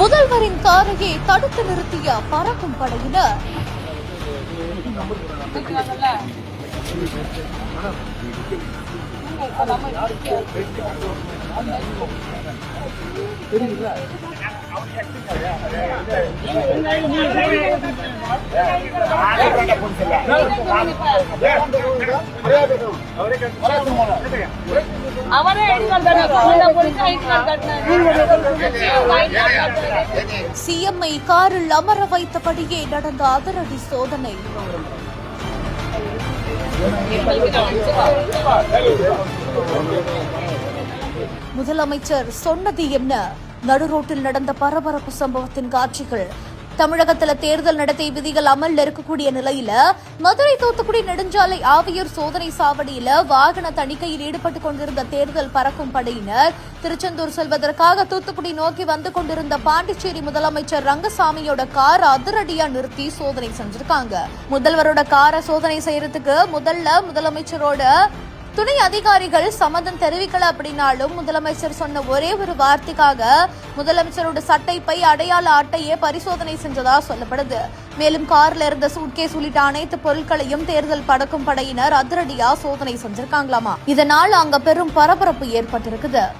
முதல்வரின் காரையை தடுத்து நிறுத்திய பறக்கும் படையினர். சிஎம்ஐ காரில் அமர வைத்தபடியே நடந்த அதிரடி சோதனை. முதலமைச்சர் சொன்னது என்ன? நடுரோட்டில் நடந்த பரபரப்பு சம்பவத்தின் காட்சிகள். தமிழகத்தில் தேர்தல் நடத்தை விதிகள் அமல்ல இருக்கக்கூடிய நிலையில மதுரை தூத்துக்குடி நெடுஞ்சாலை ஆவியூர் சோதனை சாவடியில வாகன தணிக்கையில் ஈடுபட்டுக் கொண்டிருந்த தேர்தல் பறக்கும் படையினர் திருச்செந்தூர் செல்வதற்காக தூத்துக்குடி நோக்கி வந்து கொண்டிருந்த பாண்டிச்சேரி முதலமைச்சர் ரங்கசாமியோட காரை அதிரடியா நிறுத்தி சோதனை செஞ்சிருக்காங்க. முதல்வரோட காரை சோதனை செய்யறதுக்கு முதலமைச்சரோட துணை அதிகாரிகள் சம்மதம் தெரிவிக்கல அப்படின்னாலும் முதலமைச்சர் சொன்ன ஒரே ஒரு வார்த்தைக்காக முதலமைச்சரோட சட்டைப்பை அடையாள அட்டையை பரிசோதனை செஞ்சதா சொல்லப்படுது. மேலும் கார்ல இருந்த சூட்கேஸ் உள்ளிட்ட அனைத்து பொருட்களையும் தேர்தல் பறக்கும் படையினர் அதிரடியா சோதனை செஞ்சிருக்காங்களாமா. இதனால் அங்க பெரும் பரபரப்பு ஏற்பட்டிருக்குது.